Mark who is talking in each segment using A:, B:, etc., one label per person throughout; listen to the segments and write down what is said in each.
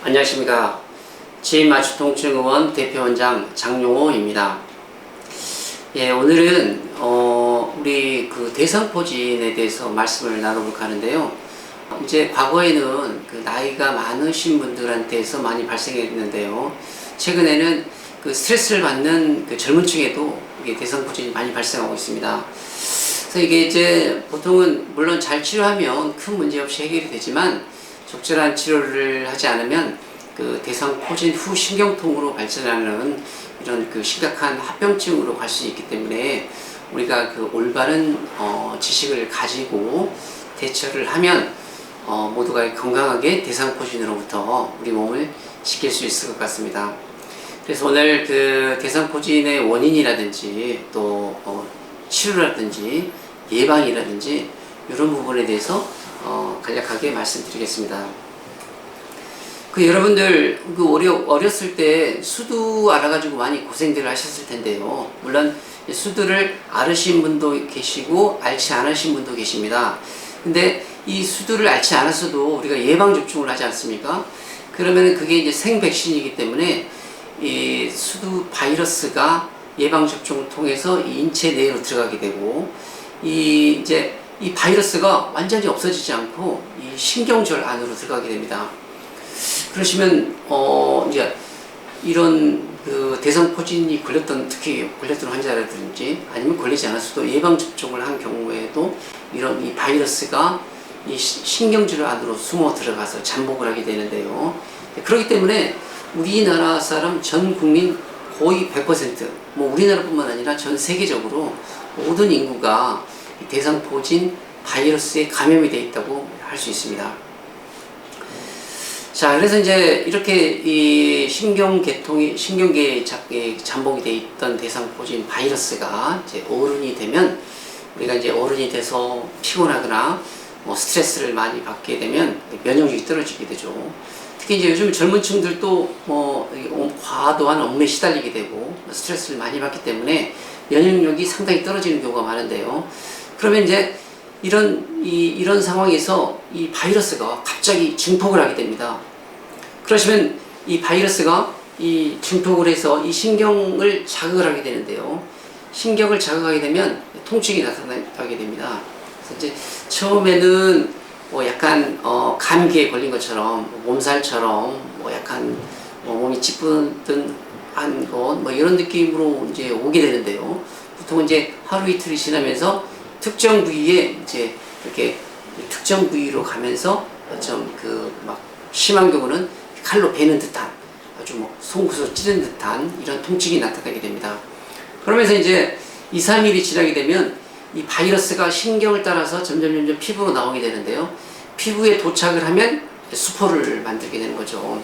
A: 안녕하십니까. 지인맞춤통증의원 대표원장 장용호입니다. 예, 오늘은 우리 그 대상포진에 대해서 말씀을 나눠볼까 하는데요. 이제 과거에는 그 나이가 많으신 분들한테서 많이 발생했는데요. 최근에는 그 스트레스를 받는 그 젊은 층에도 이게 대상포진이 많이 발생하고 있습니다. 그래서 이게 이제 보통은 물론 잘 치료하면 큰 문제 없이 해결이 되지만 적절한 치료를 하지 않으면 그 대상포진 후 신경통으로 발전하는 이런 그 심각한 합병증으로 갈 수 있기 때문에 우리가 그 올바른 지식을 가지고 대처를 하면 모두가 건강하게 대상포진으로부터 우리 몸을 지킬 수 있을 것 같습니다. 그래서 오늘 그 대상포진의 원인이라든지 또 치료라든지 예방이라든지 이런 부분에 대해서 간략하게 말씀드리겠습니다. 그 여러분들 그 어렸을 때 수두 알아가지고 많이 고생들을 하셨을 텐데요. 물론 수두를 앓으신 분도 계시고 앓지 않으신 분도 계십니다. 근데 이 수두를 앓지 않았어도 우리가 예방접종을 하지 않습니까? 그러면 그게 이제 생백신이기 때문에 이 수두 바이러스가 예방접종을 통해서 인체 내로 들어가게 되고 이 바이러스가 완전히 없어지지 않고 이 신경절 안으로 들어가게 됩니다. 그러시면 이제 이런 그 대상포진이 특히 걸렸던 환자라든지 아니면 걸리지 않았어도 예방접종을 한 경우에도 이런 이 바이러스가 이 신경절 안으로 숨어 들어가서 잠복을 하게 되는데요. 그렇기 때문에 우리나라 사람 전 국민 거의 100%, 뭐 우리나라뿐만 아니라 전 세계적으로 모든 인구가 대상포진 바이러스에 감염이 되어 있다고 할 수 있습니다. 자, 그래서 이제 이렇게 이 신경계에 잠복이 되어 있던 대상포진 바이러스가 이제 어른이 되면 우리가 이제 어른이 돼서 피곤하거나 스트레스를 많이 받게 되면 면역력이 떨어지게 되죠. 특히 이제 요즘 젊은 층들도 과도한 업무에 시달리게 되고 스트레스를 많이 받기 때문에 면역력이 상당히 떨어지는 경우가 많은데요. 그러면 이제 이런 상황에서 이 바이러스가 갑자기 증폭을 하게 됩니다. 그러시면 이 바이러스가 이 증폭을 해서 이 신경을 자극을 하게 되는데요. 신경을 자극하게 되면 통증이 나타나게 됩니다. 그래서 이제 처음에는 약간 감기에 걸린 것처럼 몸살처럼 약간 몸이 찌뿌든 한 것 이런 느낌으로 이제 오게 되는데요. 보통 이제 하루 이틀이 지나면서 특정 부위에 이제 이렇게 특정 부위로 가면서 좀 막 심한 경우는 칼로 베는 듯한 아주 송구서 찌르는 듯한 이런 통증이 나타나게 됩니다. 그러면서 이제 2, 3일이 지나게 되면 이 바이러스가 신경을 따라서 점점 피부로 나오게 되는데요. 피부에 도착을 하면 수포를 만들게 되는 거죠.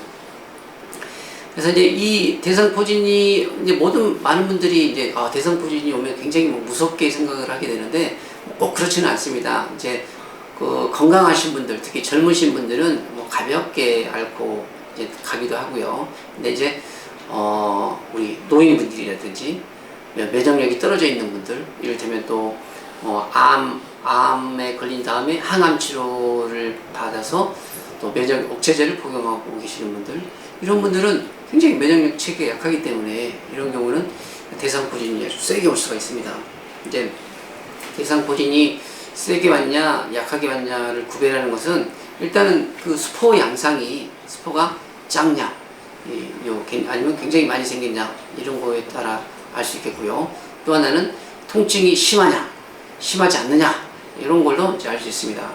A: 그래서 이제 이 대상포진이 이제 많은 분들이 이제 대상포진이 오면 굉장히 무섭게 생각을 하게 되는데 꼭 그렇지는 않습니다. 이제 그 건강하신 분들, 특히 젊으신 분들은 가볍게 앓고 이제 가기도 하고요. 근데 이제 우리 노인분들이라든지 면역력이 떨어져 있는 분들, 이를테면 또 암에 걸린 다음에 항암 치료를 받아서 또 억제제를 복용하고 계시는 분들, 이런 분들은 굉장히 면역력 체계가 약하기 때문에 이런 경우는 대상포진이 아주 세게 올 수가 있습니다. 이제 대상포진이 세게 왔냐 약하게 왔냐를 구별하는 것은 일단은 그 스포가 작냐 아니면 굉장히 많이 생겼냐 이런 거에 따라 알 수 있겠고요. 또 하나는 통증이 심하냐 심하지 않느냐 이런 걸로 이제 알 수 있습니다.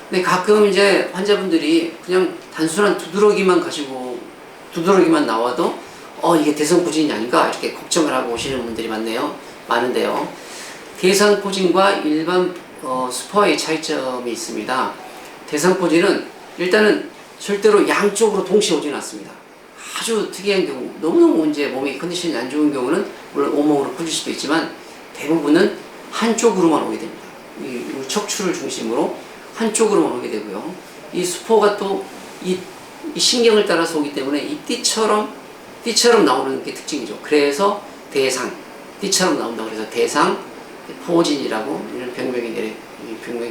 A: 근데 가끔 이제 환자분들이 그냥 단순한 두드러기만 나와도 이게 대상포진이 아닌가 이렇게 걱정을 하고 오시는 분들이 많은데요. 대상포진과 일반 스포와의 차이점이 있습니다. 대상포진은 일단은 절대로 양쪽으로 동시에 오지는 않습니다. 아주 특이한 경우, 너무너무 이제 몸의 컨디션이 안 좋은 경우는 물론 온몸으로 퍼질 수도 있지만 대부분은 한쪽으로만 오게 됩니다. 이 척추를 중심으로 한쪽으로만 오게 되고요. 이 스포가 또 이 신경을 따라서 오기 때문에 이 띠처럼 나오는 게 특징이죠. 그래서 띠처럼 나온다고 그래서 대상포진이라고 이런 병명이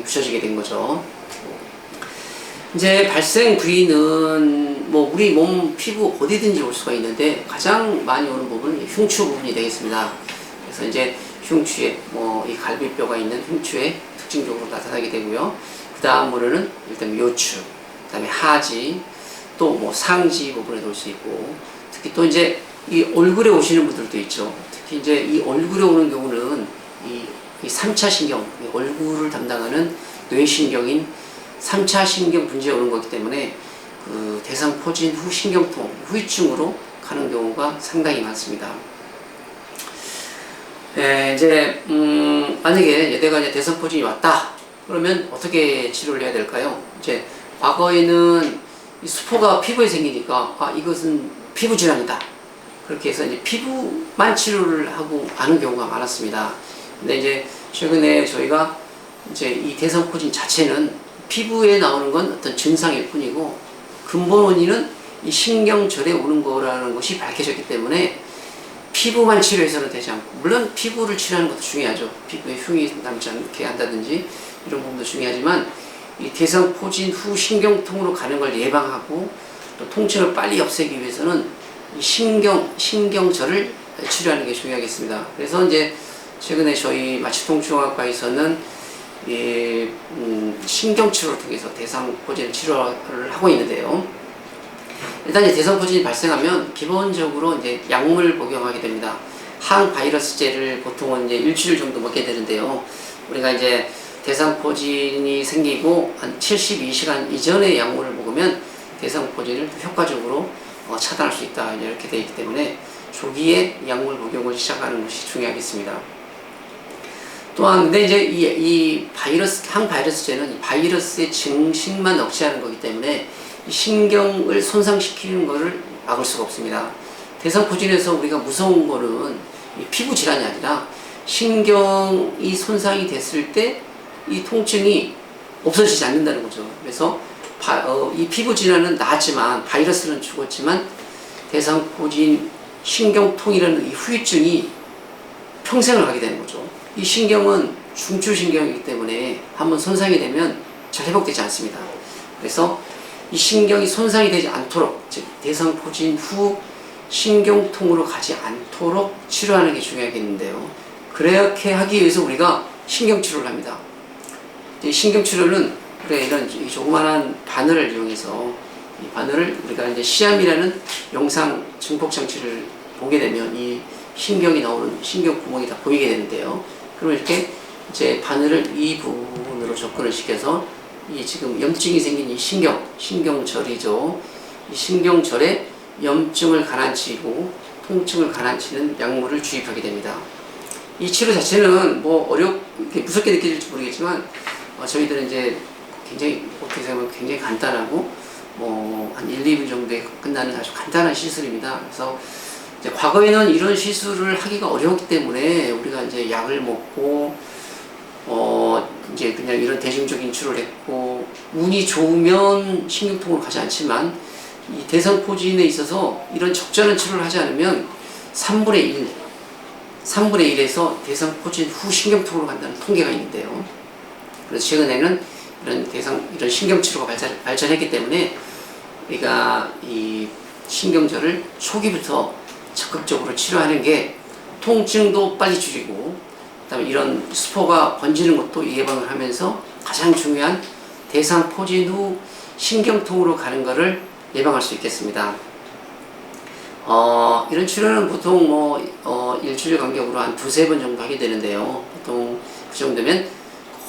A: 붙여지게 된 거죠. 이제 발생 부위는 뭐 우리 몸 피부 어디든지 올 수가 있는데 가장 많이 오는 부분은 흉추 부분이 되겠습니다. 그래서 이제 흉추에 뭐 이 갈비뼈가 있는 흉추에 특징적으로 나타나게 되고요. 그 다음으로는 일단 요추, 그 다음에 하지, 또 뭐 상지 부분에도 올 수 있고, 특히 또 이제 이 얼굴에 오시는 분들도 있죠. 특히 이제 이 얼굴에 오는 경우는 이 3차 신경, 얼굴을 담당하는 뇌신경인 3차 신경 분지에 오는 거기 때문에 그 대상포진 후 신경통, 후유증으로 가는 경우가 상당히 많습니다. 이제 만약에 내가 이제 대상포진이 왔다 그러면 어떻게 치료를 해야 될까요? 이제 과거에는 이 수포가 피부에 생기니까 이것은 피부 질환이다 그렇게 해서 이제 피부만 치료를 하고 아는 경우가 많았습니다. 근데 이제 최근에 저희가 이제 이 대상포진 자체는 피부에 나오는 건 어떤 증상일 뿐이고 근본 원인은 이 신경절에 오는 거라는 것이 밝혀졌기 때문에 피부만 치료해서는 되지 않고, 물론 피부를 치료하는 것도 중요하죠. 피부에 흉이 남지 않게 한다든지 이런 부분도 중요하지만 이 대상포진 후 신경통으로 가는 걸 예방하고 또 통증을 빨리 없애기 위해서는 이 신경절을 치료하는 게 중요하겠습니다. 그래서 이제 최근에 저희 마취통증학과에서는 신경치료를 통해서 대상포진 치료를 하고 있는데요. 일단 이제 대상포진이 발생하면 기본적으로 이제 약물 복용하게 됩니다. 항바이러스제를 보통은 이제 일주일 정도 먹게 되는데요. 우리가 이제 대상포진이 생기고 한 72시간 이전에 약물을 먹으면 대상포진을 효과적으로 차단할 수 있다 이렇게 되어 있기 때문에 조기에 약물 복용을 시작하는 것이 중요하겠습니다. 또한 근데 이제 이 바이러스 항바이러스제는 이 바이러스의 증식만 억제하는 거기 때문에 이 신경을 손상시키는 것을 막을 수가 없습니다. 대상포진에서 우리가 무서운 거는 이 피부 질환이 아니라 신경이 손상이 됐을 때 이 통증이 없어지지 않는다는 거죠. 그래서 이 피부 질환은 나았지만 바이러스는 죽었지만 대상포진 신경통이라는 이 후유증이 평생을 가게 되는 거죠. 이 신경은 중추신경이기 때문에 한번 손상이 되면 잘 회복되지 않습니다. 그래서 이 신경이 손상이 되지 않도록, 즉 대상포진 후 신경통으로 가지 않도록 치료하는 게 중요하겠는데요. 그렇게 하기 위해서 우리가 신경치료를 합니다. 이 신경치료는 이런 조그만한 바늘을 이용해서 이 바늘을 우리가 이제 시암이라는 영상 증폭장치를 보게 되면 이 신경이 나오는 신경 구멍이 다 보이게 되는데요. 그럼 이렇게 이제 바늘을 이 부분으로 접근을 시켜서 이 지금 염증이 생긴 이 신경절이죠. 이 신경절에 염증을 가라앉히고 통증을 가라앉히는 약물을 주입하게 됩니다. 이 치료 자체는 뭐 이렇게 무섭게 느껴질지 모르겠지만 저희들은 이제 굉장히 어떻게 생각하면 굉장히 간단하고 한 1, 2분 정도에 끝나는 아주 간단한 시술입니다. 그래서 이제 과거에는 이런 시술을 하기가 어려웠기 때문에 우리가 이제 약을 먹고 이제 그냥 이런 대중적인 치료를 했고 운이 좋으면 신경통으로 가지 않지만 이 대상포진에 있어서 이런 적절한 치료를 하지 않으면 3분의 1에서 대상포진 후 신경통으로 간다는 통계가 있는데요. 그래서 최근에는 이런 신경치료가 발전했기 때문에 우리가 이 신경절을 초기부터 적극적으로 치료하는 게 통증도 빨리 줄이고 그다음에 이런 수포가 번지는 것도 예방을 하면서 가장 중요한 대상포진 후 신경통으로 가는 것을 예방할 수 있겠습니다. 이런 치료는 보통 일주일 간격으로 한 2-3번 정도 하게 되는데요. 보통 그 정도면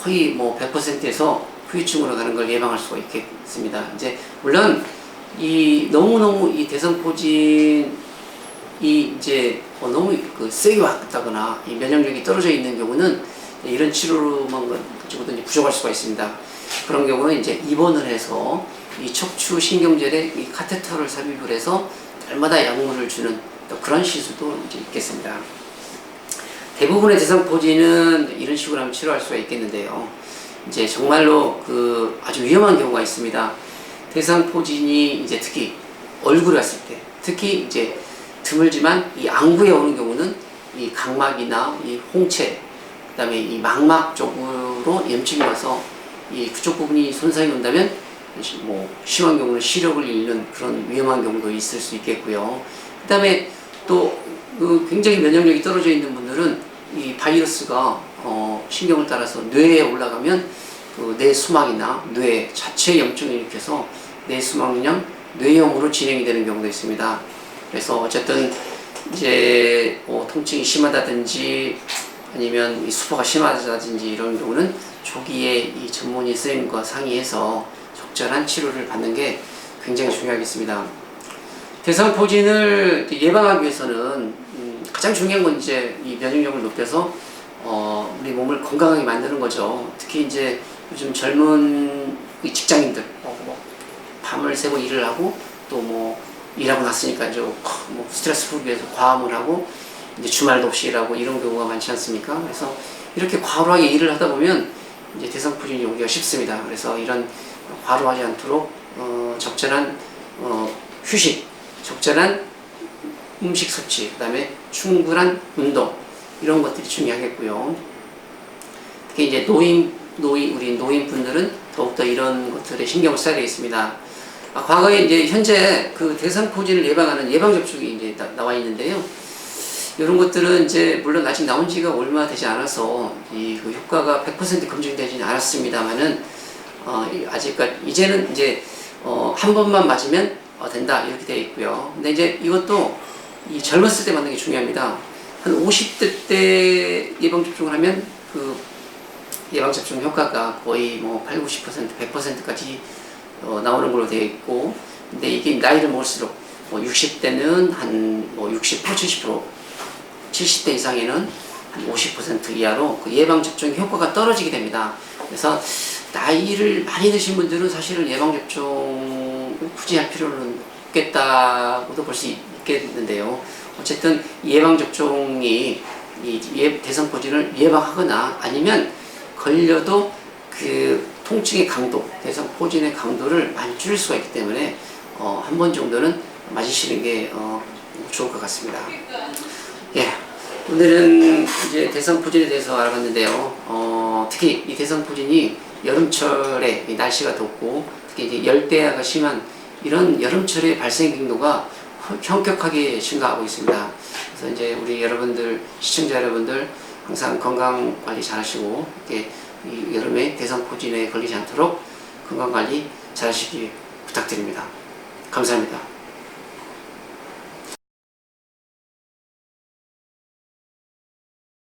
A: 거의 100%에서 후유증으로 가는 걸 예방할 수가 있겠습니다. 이제 물론 너무너무 이 대상포진이 이제 너무 세게 왔다거나 이 면역력이 떨어져 있는 경우는 이런 치료로만 가지고도 이제 부족할 수가 있습니다. 그런 경우는 이제 입원을 해서 이 척추 신경절에 이 카테터를 삽입을 해서 날마다 약물을 주는 그런 시술도 이제 있겠습니다. 대부분의 대상포진은 이런 식으로 하면 치료할 수가 있겠는데요. 이제 정말로 아주 위험한 경우가 있습니다. 대상포진이 이제 특히 얼굴에 왔을 때, 특히 이제 드물지만 이 안구에 오는 경우는 이 각막이나 이 홍채, 그다음에 이 망막 쪽으로 염증이 와서 그쪽 부분이 손상이 온다면 뭐 심한 경우는 시력을 잃는 그런 위험한 경우도 있을 수 있겠고요. 그다음에 또 굉장히 면역력이 떨어져 있는 분들은 이 바이러스가 신경을 따라서 뇌에 올라가면 그 뇌 수막이나 뇌 자체 염증을 일으켜서 뇌 수막염, 뇌염으로 진행이 되는 경우도 있습니다. 그래서 어쨌든 이제 통증이 심하다든지 아니면 이 수포가 심하다든지 이런 경우는 조기에 이 전문의 선생님과 상의해서 적절한 치료를 받는 게 굉장히 중요하겠습니다. 대상포진을 예방하기 위해서는 가장 중요한 건 이제 이 면역력을 높여서 우리 몸을 건강하게 만드는 거죠. 특히 이제 요즘 젊은 직장인들 밤을 새고 일을 하고 또 뭐 일하고 났으니까 이제 뭐 스트레스 풀기 위해서 과음을 하고 이제 주말도 없이 일하고 이런 경우가 많지 않습니까? 그래서 이렇게 과로하게 일을 하다 보면 이제 대상포진이 오기가 쉽습니다. 그래서 이런 과로하지 않도록 적절한 휴식, 적절한 음식 섭취, 그 다음에 충분한 운동 이런 것들이 중요하겠고요. 특히 이제 우리 노인분들은 더욱더 이런 것들에 신경을 써야 되겠습니다. 과거에 이제 현재 그 대상포진을 예방하는 예방접종이 이제 나와 있는데요. 이런 것들은 이제 물론 아직 나온 지가 얼마 되지 않아서 그 효과가 100% 검증되지는 않았습니다만은 아직까지 이제는 이제 한 번만 맞으면 된다 이렇게 되어 있고요. 근데 이제 이것도 이 젊었을 때 맞는 게 중요합니다. 한 50대 때 예방접종을 하면 그 예방접종 효과가 거의 뭐 80, 90%, 100%까지 나오는 걸로 되어 있고, 근데 이게 나이를 먹을수록 뭐 60대는 한 뭐 60%, 70%, 70대 이상에는 한 50% 이하로 그 예방접종 효과가 떨어지게 됩니다. 그래서 나이를 많이 드신 분들은 사실은 예방접종을 굳이 할 필요는 없겠다고도 볼 수 있겠는데요. 어쨌든 예방접종이 이 대상포진을 예방하거나 아니면 걸려도 그 통증의 강도, 대상포진의 강도를 많이 줄일 수가 있기 때문에 한 번 정도는 맞으시는 게 좋을 것 같습니다. 예, 오늘은 이제 대상포진에 대해서 알아봤는데요. 특히 이 대상포진이 여름철에 날씨가 덥고 특히 이제 열대야가 심한 이런 여름철의 발생 빈도가 현격하게 증가하고 있습니다. 그래서 이제 우리 여러분들, 시청자 여러분들 항상 건강 관리 잘 하시고 이렇게 이 여름에 대상포진에 걸리지 않도록 건강 관리 잘 하시기 부탁드립니다. 감사합니다.